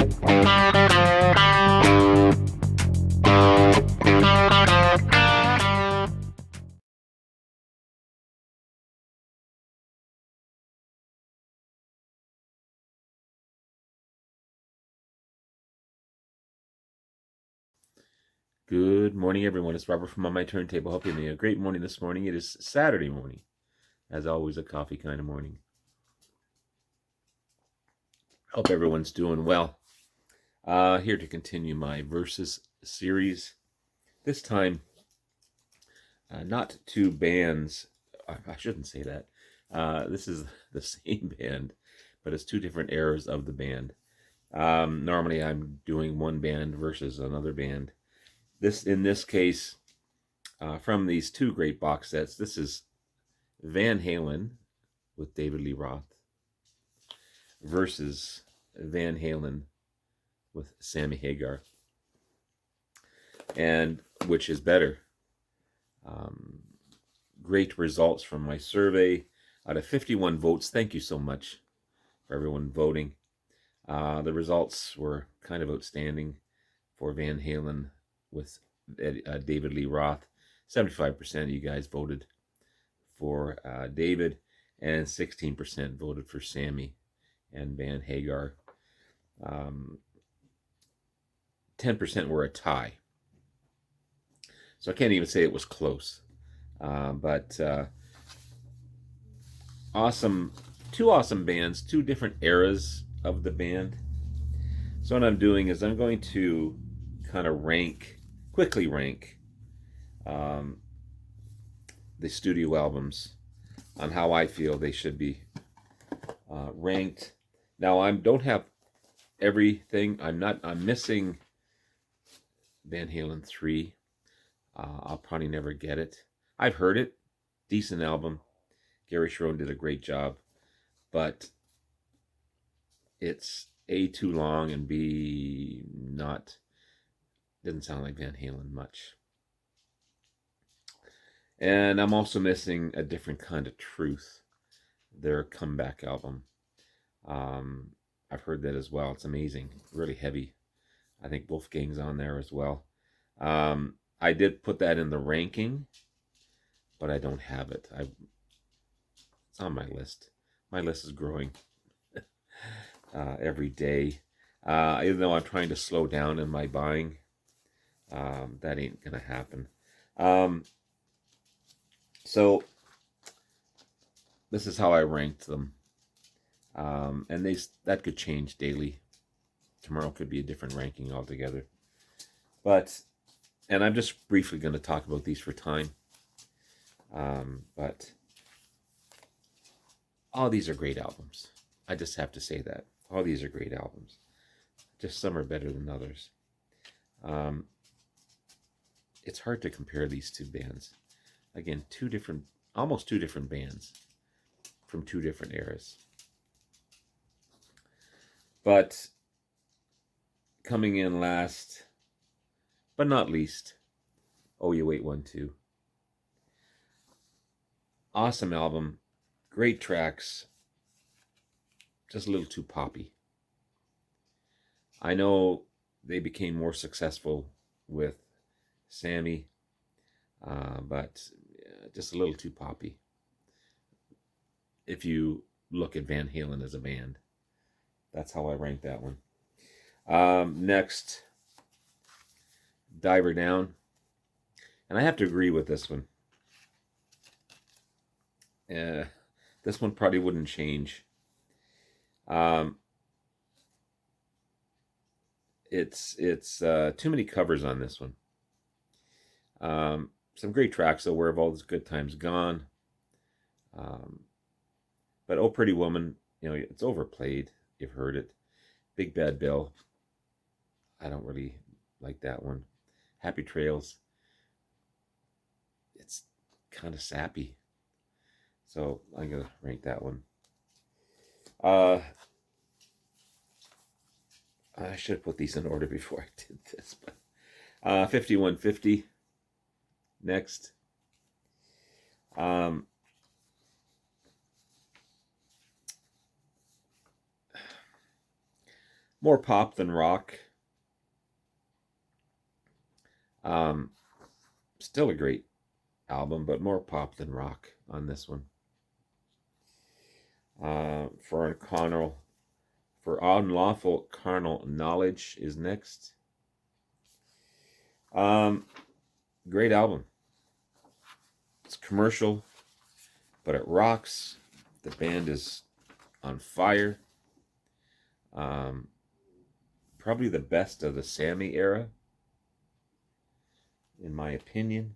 Good morning, everyone. It's Robert from On My Turntable. Hope you're having a great morning this morning. It is Saturday morning, as always, a coffee kind of morning. Hope everyone's doing well. Here to continue my verses series. This time, not two bands. I shouldn't say that. This is the same band, but it's two different eras of the band. Normally, I'm doing one band versus another band. In this case, from these two great box sets, this is Van Halen with David Lee Roth versus Van Halen with Sammy Hagar. And which is better? Great results from my survey. Out of 51 votes, thank you so much for everyone voting. The results were kind of outstanding for Van Halen with David Lee Roth. 75% of you guys voted for David, and 16% voted for Sammy and Van Hagar. 10% were a tie. So I can't even say it was close. But awesome, two awesome bands, two different eras of the band. So what I'm doing is I'm going to kind of quickly rank the studio albums on how I feel they should be ranked. Now I don't have everything. I'm missing Van Halen 3. I'll probably never get it. I've heard it. Decent album. Gary Sharon did a great job. But it's A, too long, and B, doesn't sound like Van Halen much. And I'm also missing A Different Kind of Truth, their comeback album. I've heard that as well. It's amazing. Really heavy. I think Wolfgang's on there as well. I did put that in the ranking, but I don't have it. It's on my list. My list is growing every day. Even though I'm trying to slow down in my buying, that ain't going to happen. So this is how I ranked them. And that could change daily. Tomorrow could be a different ranking altogether. And I'm just briefly going to talk about these for time. But all these are great albums. I just have to say that. All these are great albums. Just some are better than others. It's hard to compare these two bands. Again, almost two different bands from two different eras. But coming in last, but not least, Oh You Wait 1 2. Awesome album, great tracks, just a little too poppy. I know they became more successful with Sammy, but just a little too poppy. If you look at Van Halen as a band, that's how I rank that one. Next, Diver Down. And I have to agree with this one. This one probably wouldn't change. It's too many covers on this one. Some great tracks though, Where Have All Those Good Times Gone? But Oh Pretty Woman, it's overplayed. You've heard it. Big Bad Bill, I don't really like that one. Happy Trails, it's kind of sappy. So I'm going to rank that one. I should have put these in order before I did this. But 5150 next. More pop than rock. Still a great album, but more pop than rock on this one. For unlawful carnal knowledge is next. Great album. It's commercial, but it rocks. The band is on fire. Probably the best of the Sammy era, in my opinion.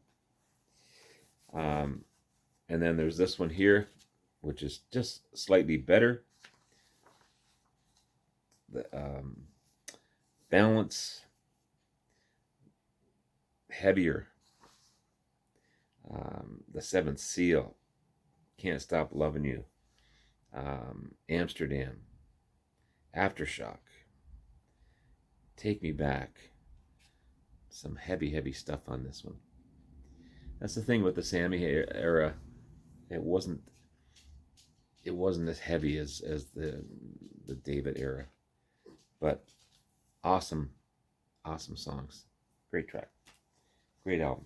And then there's this one here, which is just slightly better. The balance, heavier. The Seventh Seal, Can't Stop Loving You, Amsterdam, Aftershock, Take Me Back. Some heavy stuff on this one. That's the thing with the Sammy era. It wasn't as heavy as the David era, but awesome songs. Great track, great album.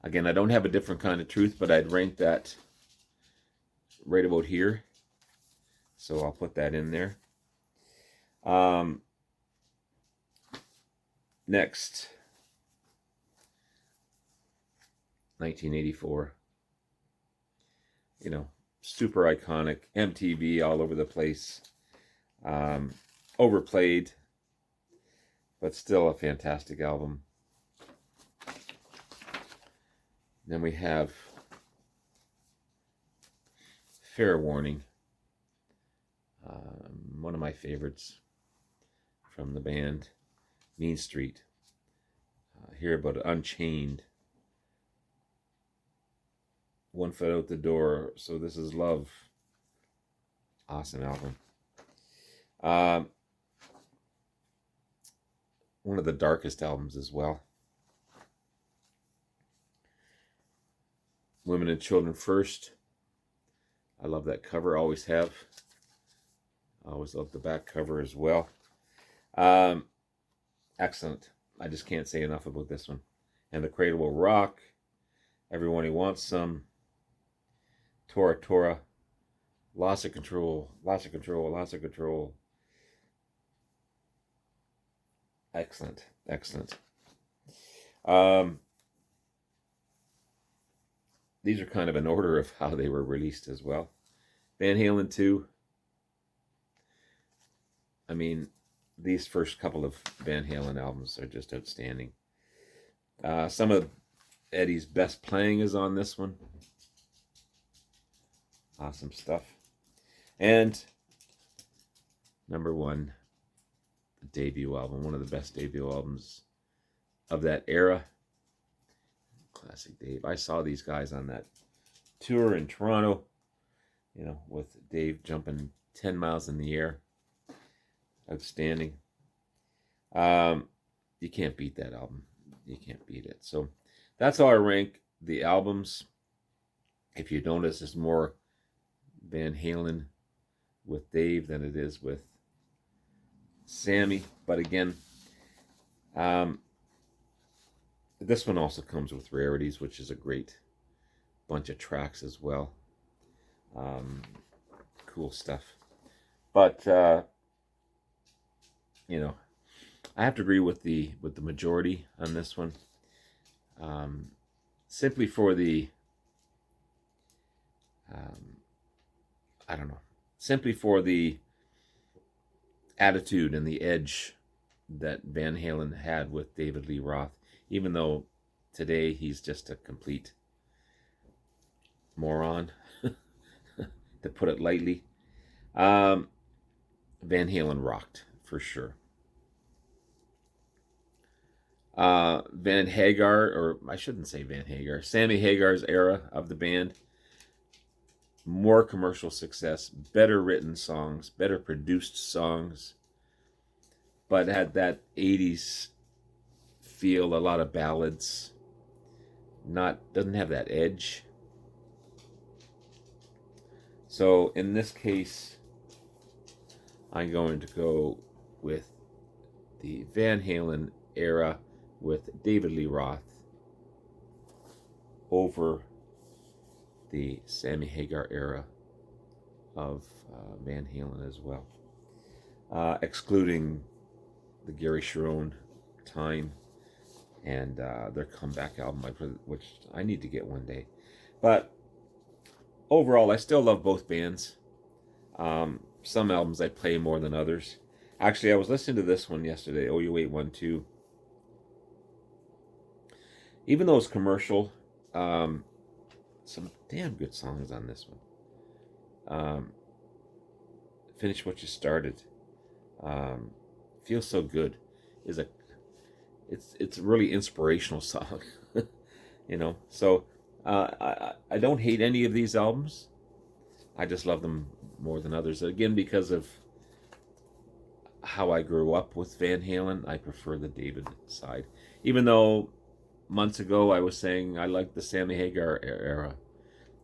Again, I don't have a different kind of truth, but I'd rank that right about here, so I'll put that in there. Next, 1984. Super iconic. MTV all over the place. Overplayed, but still a fantastic album. Then we have Fair Warning, one of my favorites from the band, Mean Street. Hear about it, Unchained, One Foot Out the Door, So This Is Love. Awesome album. One of the darkest albums as well. Women and Children First. I love that cover, always have. I always love the back cover as well. Excellent. I just can't say enough about this one. And The Cradle Will Rock, Everyone Who Wants Some, Tora Tora, Loss of Control, Loss of Control, Loss of Control. Excellent. These are kind of in order of how they were released as well. Van Halen 2. I mean, these first couple of Van Halen albums are just outstanding. Some of Eddie's best playing is on this one. Awesome stuff. And number one, the debut album. One of the best debut albums of that era. Classic Dave. I saw these guys on that tour in Toronto, with Dave jumping 10 miles in the air. Outstanding. You can't beat that album. You can't beat it. So that's how I rank the albums. If you notice, it's more Van Halen with Dave than it is with Sammy. But again, this one also comes with Rarities, which is a great bunch of tracks as well. Cool stuff. But I have to agree with the majority on this one. Simply for the simply for the attitude and the edge that Van Halen had with David Lee Roth. Even though today he's just a complete moron, to put it lightly. Van Halen rocked, for sure. Van Hagar, or I shouldn't say Van Hagar, Sammy Hagar's era of the band. More commercial success, better written songs, better produced songs, but had that 80s feel, a lot of ballads. Doesn't have that edge. So in this case, I'm going to go with the Van Halen era with David Lee Roth over the Sammy Hagar era of Van Halen as well, excluding the Gary Sharon time and their comeback album, which I need to get one day. But overall, I still love both bands. Some albums I play more than others. Actually, I was listening to this one yesterday, OU812. Even though it's commercial, some damn good songs on this one. Finish What You Started. Feels So Good is it's a really inspirational song. So I don't hate any of these albums. I just love them more than others. Again, because of how I grew up with Van Halen, I prefer the David side. Even though months ago I was saying I like the Sammy Hagar era,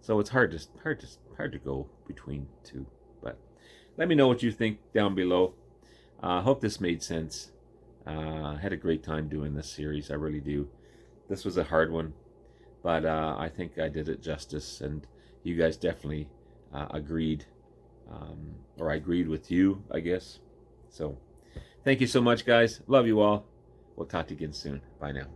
so it's hard to go between two. But let me know what you think down below. Hope this made sense. I had a great time doing this series. I really do. This was a hard one, but I think I did it justice, and you guys definitely agreed, or I agreed with you, I guess. So thank you so much, guys. Love you all. We'll talk to you again soon. Bye now.